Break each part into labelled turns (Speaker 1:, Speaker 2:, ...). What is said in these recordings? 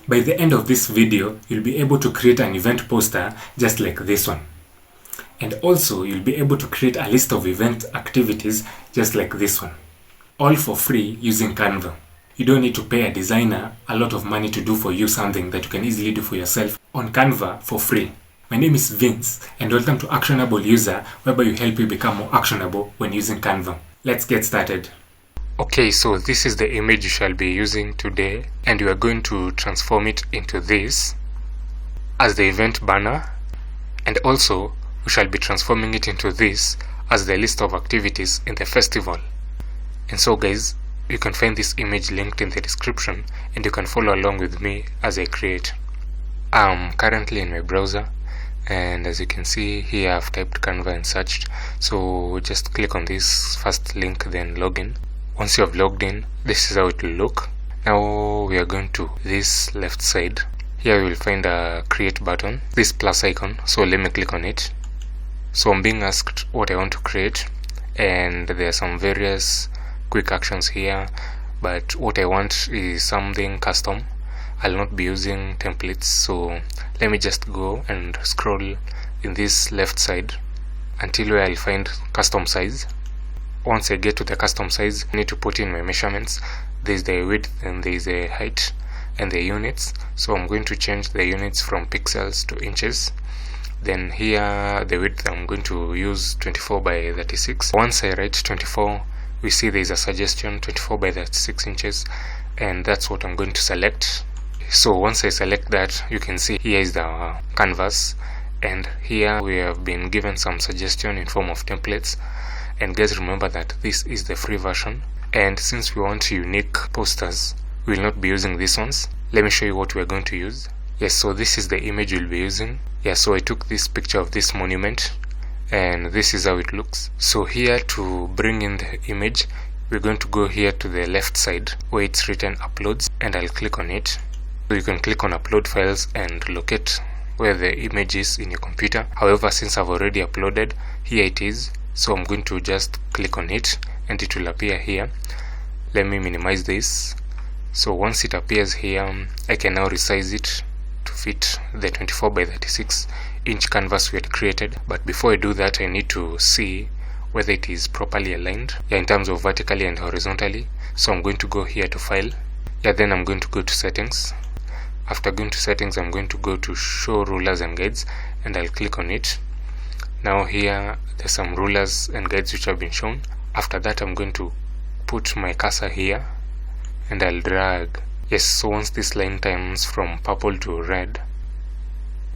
Speaker 1: By the end of this video, you'll be able to create an event poster just like this one. And also, you'll be able to create a list of event activities just like this one. All for free using Canva. You don't need to pay a designer a lot of money to do for you something that you can easily do for yourself on Canva for free. My name is Vince and welcome to Actionable User, whereby you help you become more actionable when using Canva. Let's get started. Okay, so this is the image you shall be using today, and you are going to transform it into this as the event banner, and also we shall be transforming it into this as the list of activities in the festival. And so guys, you can find this image linked in the description and you can follow along with me as I create. I'm currently in my browser, and as you can see here I've typed Canva and searched. So just click on this first link, then login. Once you have logged in, this is how it will look. Now we are going to this left side. Here you will find a create button, this plus icon. So let me click on it. So I'm being asked what I want to create, and there are some various quick actions here, but what I want is something custom. I'll not be using templates, so let me just go and scroll in this left side until where I'll find custom size. Once I get to the custom size, I need to put in my measurements. There's the width and there's the height and the units. So I'm going to change the units from pixels to inches. Then here the width, I'm going to use 24 by 36. Once I write 24, we see there's a suggestion 24 by 36 inches, and that's what I'm going to select. So once I select that, you can see here is the canvas, and here we have been given some suggestion in form of templates. And guys, remember that this is the free version, and since we want unique posters, we will not be using these ones. Let me show you what we are going to use. Yes, so this is the image we'll be using. Yeah, so I took this picture of this monument, and this is how it looks. So here, to bring in the image, we're going to go here to the left side where it's written uploads, and I'll click on it. So you can click on upload files and locate where the image is in your computer. However, since I've already uploaded, here it is. So I'm going to just click on it and it will appear here. Let me minimize this. So once it appears here, I can now resize it to fit the 24 by 36 inch canvas we had created. But before I do that, I need to see whether it is properly aligned, in terms of vertically and horizontally. So I'm going to go here to file. Then I'm going to go to settings. After going to settings, I'm going to go to show rulers and guides, and I'll click on it. Now here there's some rulers and guides which have been shown. After that, I'm going to put my cursor here and I'll drag. Yes, so once this line turns from purple to red,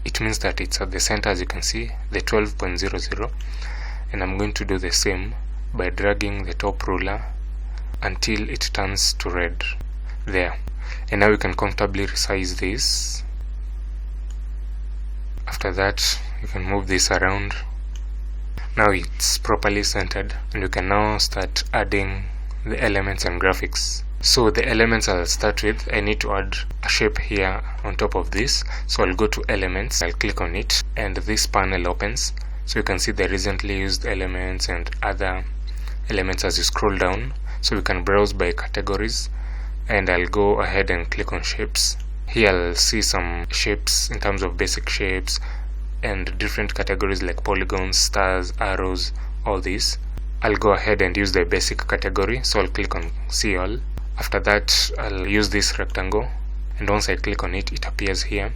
Speaker 1: it means that it's at the center, as you can see, the 12.00, and I'm going to do the same by dragging the top ruler until it turns to red there. And now we can comfortably resize this. After that, you can move this around. Now it's properly centered, and you can now start adding the elements and graphics. So the elements I'll start with, I need to add a shape here on top of this. So I'll go to elements, I'll click on it, and this panel opens. So you can see the recently used elements and other elements as you scroll down. So we can browse by categories, and I'll go ahead and click on shapes. Here I'll see some shapes in terms of basic shapes and different categories like polygons, stars, arrows, all these. I'll go ahead and use the basic category, so I'll click on see all. After that, I'll use this rectangle, and once I click on it, it appears here.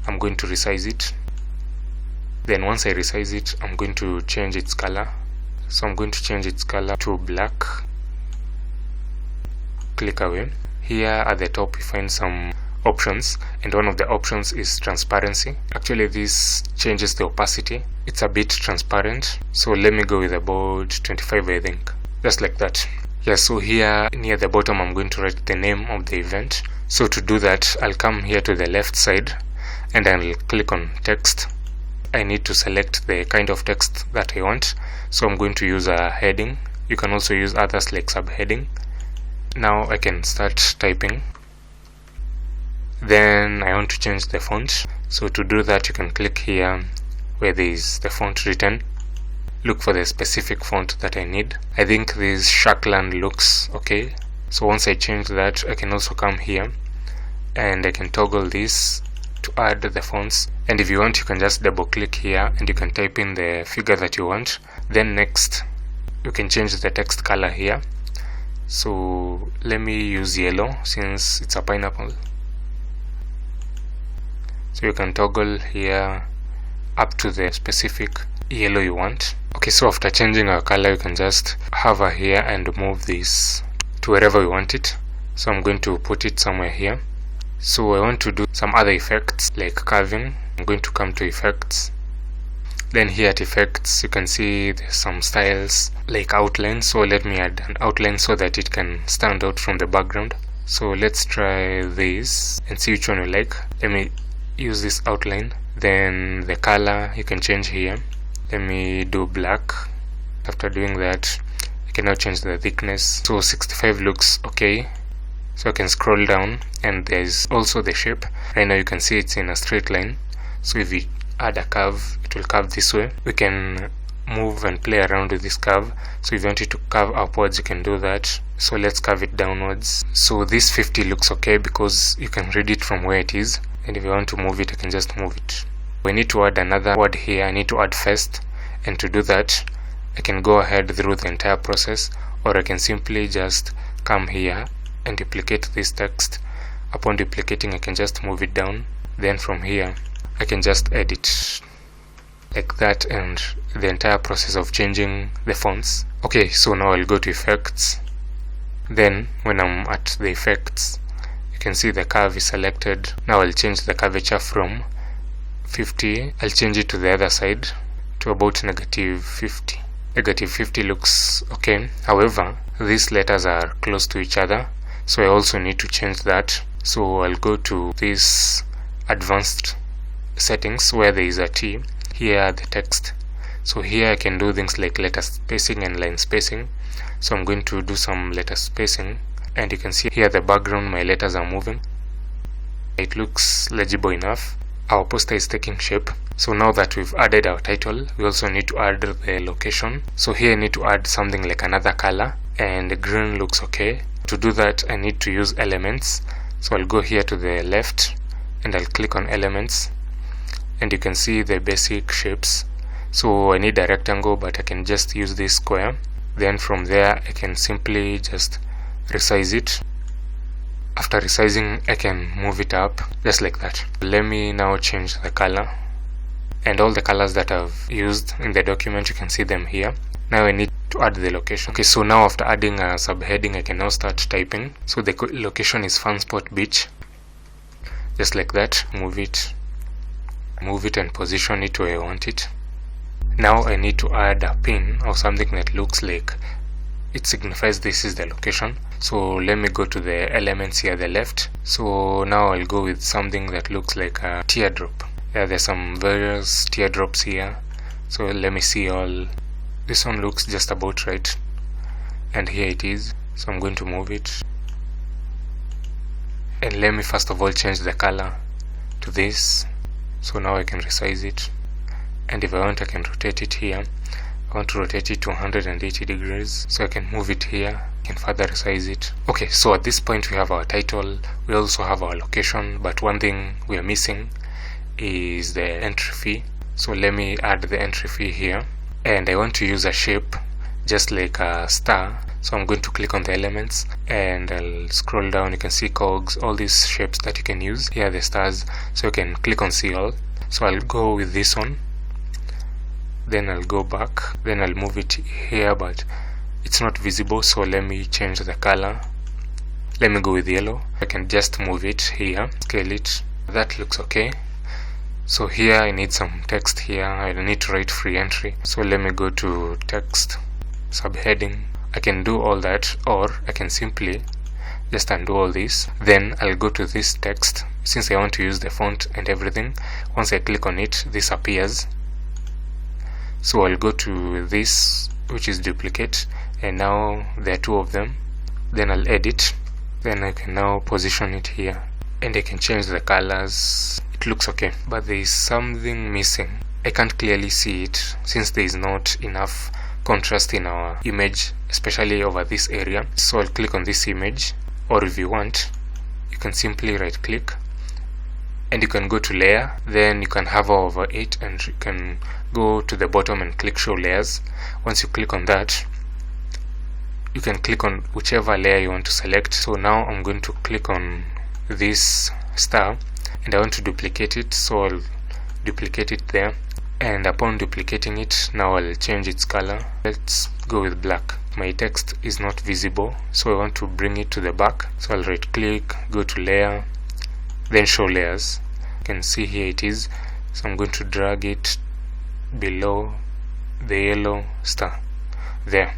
Speaker 1: I'm going to resize it. Then once I resize it, I'm going to change its color. So I'm going to change its color to black. Click away. Here at the top, you find some options, and one of the options is transparency. Actually, this changes the opacity. It's a bit transparent, so let me go with about 25, I think, just like that. So here near the bottom, I'm going to write the name of the event. So to do that, I'll come here to the left side and I'll click on text. I need to select the kind of text that I want, so I'm going to use a heading. You can also use others like subheading. Now I can start typing. Then I want to change the font. So to do that, you can click here where there is the font written. Look for the specific font that I need. I think this Shackland looks okay. So once I change that, I can also come here and I can toggle this to add the fonts. And if you want, you can just double click here and you can type in the figure that you want. Then next you can change the text color here. So let me use yellow since it's a pineapple. So you can toggle here up to the specific yellow you want. Okay, so after changing our color, you can just hover here and move this to wherever you want it. So I'm going to put it somewhere here. So I want to do some other effects like curving. I'm going to come to effects. Then here at effects, you can see there's some styles like outline. So let me add an outline so that it can stand out from the background. So let's try this and see which one you like. Let me use this outline. Then the color you can change here. Let me do black. After doing that, I can now change the thickness. So 65 looks okay. So I can scroll down and there's also the shape. Right now you can see it's in a straight line. So if we add a curve, it will curve this way. We can move and play around with this curve. So if you want it to curve upwards, you can do that. So let's curve it downwards. So this 50 looks okay because you can read it from where it is. And if you want to move it, I can just move it. We need to add another word here. I need to add first, and to do that I can go ahead through the entire process, or I can simply just come here and duplicate this text. Upon duplicating, I can just move it down. Then from here I can just edit like that, and the entire process of changing the fonts. Okay, so now I'll go to effects. Then when I'm at the effects, you can see the curve is selected. Now I'll change the curvature from 50. I'll change it to the other side to about -50. -50 looks okay. However, these letters are close to each other, so I also need to change that. So I'll go to this advanced settings where there is a T. Here the text. So here I can do things like letter spacing and line spacing. So I'm going to do some letter spacing, and you can see here the background, my letters are moving. It looks legible enough. Our poster is taking shape. So now that we've added our title, we also need to add the location. So here I need to add something like another color, and the green looks okay. To do that, I need to use elements. So I'll go here to the left and I'll click on elements, and you can see the basic shapes. So I need a rectangle, but I can just use this square. Then from there I can simply just resize it. After resizing, I can move it up just like that. Let me now change the color, and all the colors that I've used in the document, you can see them here. Now I need to add the location. Okay, so now after adding a subheading, I can now start typing. So the location is Fun Spot Beach, just like that. Move it and position it where I want it. Now I need to add a pin or something that looks like it signifies this is the location. So let me go to the elements here at the left. So now I'll go with something that looks like a teardrop. Yeah, there's some various teardrops here. So let me see all. This one looks just about right, and here it is. So I'm going to move it, and let me first of all change the color to this. So now I can resize it, and if I want, I can rotate it here. I want to rotate it to 180 degrees, so I can move it here, I can further resize it. Okay, so at this point we have our title, we also have our location, but one thing we are missing is the entry fee. So let me add the entry fee here, and I want to use a shape just like a star. So I'm going to click on the elements and I'll scroll down. You can see cogs, all these shapes that you can use. Here are the stars, so you can click on see all. So I'll go with this one, then I'll go back, then I'll move it here, but it's not visible, so let me change the color. Let me go with yellow. I can just move it here, scale it. That looks okay. So here I need some text here. I need to write free entry. So let me go to text, subheading. I can do all that, or I can simply just undo all this. Then I'll go to this text. Since I want to use the font and everything, once I click on it, this appears. So I'll go to this, which is duplicate, and now there are two of them. Then I'll edit. Then I can now position it here, and I can change the colors. It looks okay, but there is something missing. I can't clearly see it since there is not enough contrast in our image, especially over this area. So I'll click on this image, or if you want, you can simply right click and you can go to layer, then you can hover over it and you can go to the bottom and click show layers. Once you click on that, you can click on whichever layer you want to select. So now I'm going to click on this star and I want to duplicate it, so I'll duplicate it there, and upon duplicating it, now I'll change its color. Let's go with black. My text is not visible, so I want to bring it to the back, so I'll right click, go to layer, then show layers. You can see here it is, so I'm going to drag it below the yellow star there.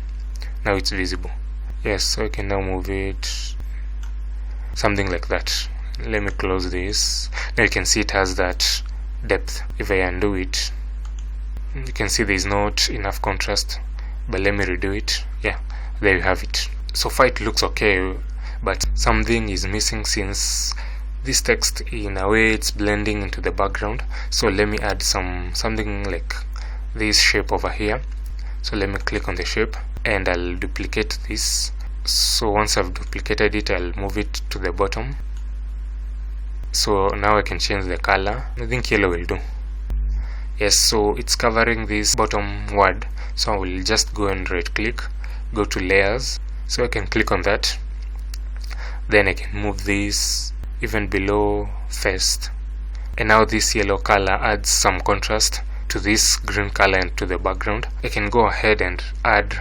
Speaker 1: Now it's visible. Yes, so I can now move it something like that. Let me close this. Now you can see it has that depth. If I undo it, you can see there is not enough contrast, but let me redo it. Yeah, there you have it. So far it looks okay, but something is missing since this text in a way it's blending into the background. So let me add something like this shape over here. So let me click on the shape and I'll duplicate this. So once I've duplicated it, I'll move it to the bottom. So now I can change the color. I think yellow will do. Yes, so it's covering this bottom word, so I will just go and right click, go to layers, so I can click on that. Then I can move this even below first, and now this yellow color adds some contrast to this green color and to the background. I can go ahead and add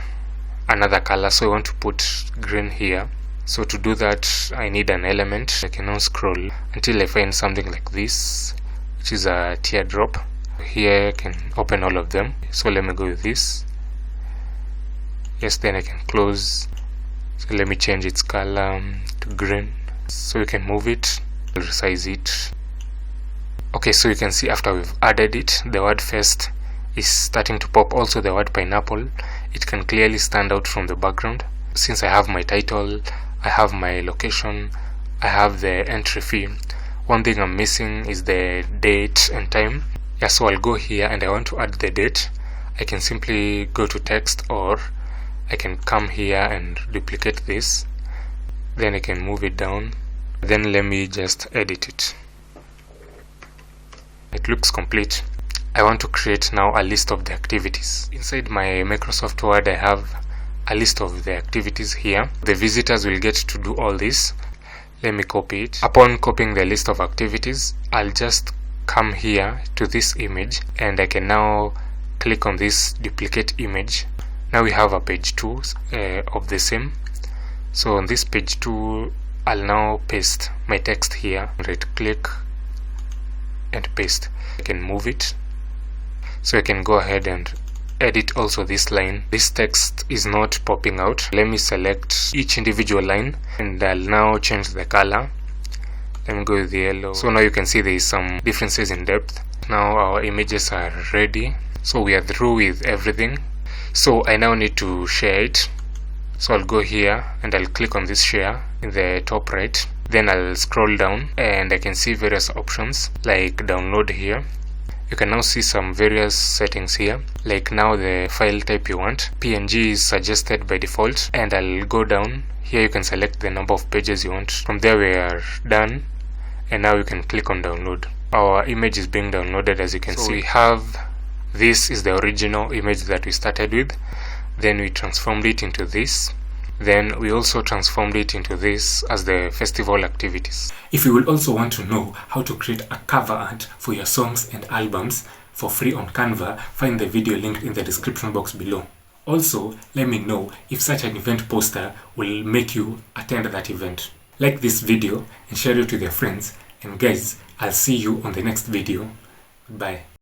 Speaker 1: another color, so I want to put green here. So to do that, I need an element. I can now scroll until I find something like this, which is a teardrop. Here I can open all of them, so let me go with this. Yes, then I can close. So let me change its color to green, so you can move it, resize it. Okay, so you can see after we've added it, the word first is starting to pop. Also the word pineapple, it can clearly stand out from the background. Since I have my title, I have my location, I have the entry fee. One thing I'm missing is the date and time. Yeah, so I'll go here and I want to add the date. I can simply go to text, or I can come here and duplicate this. Then I can move it down. Then let me just edit it. It looks complete. I want to create now a list of the activities. Inside my Microsoft Word, I have a list of the activities here. The visitors will get to do all this. Let me copy it. Upon copying the list of activities, I'll just come here to this image and I can now click on this duplicate image. Now we have a page 2 of the same. So on this page 2, I'll now paste my text here. Right click and paste. I can move it, so I can go ahead and edit also this line. This text is not popping out. Let me select each individual line and I'll now change the color. Let me go with the yellow. So now you can see there is some differences in depth. Now our images are ready, so we are through with everything. So I now need to share it. So I'll go here and I'll click on this share in the top right. Then I'll scroll down and I can see various options like download here. You can now see some various settings here, like now the file type you want. PNG is suggested by default, and I'll go down. Here you can select the number of pages you want. From there we are done, and now you can click on download. Our image is being downloaded, as you can see. We have, this is the original image that we started with. Then we transformed it into this. Then we also transformed it into this as the festival activities. If you will also want to know how to create a cover art for your songs and albums for free on Canva, find the video linked in the description box below. Also, let me know if such an event poster will make you attend that event. Like this video and share it with your friends. And guys, I'll see you on the next video. Bye.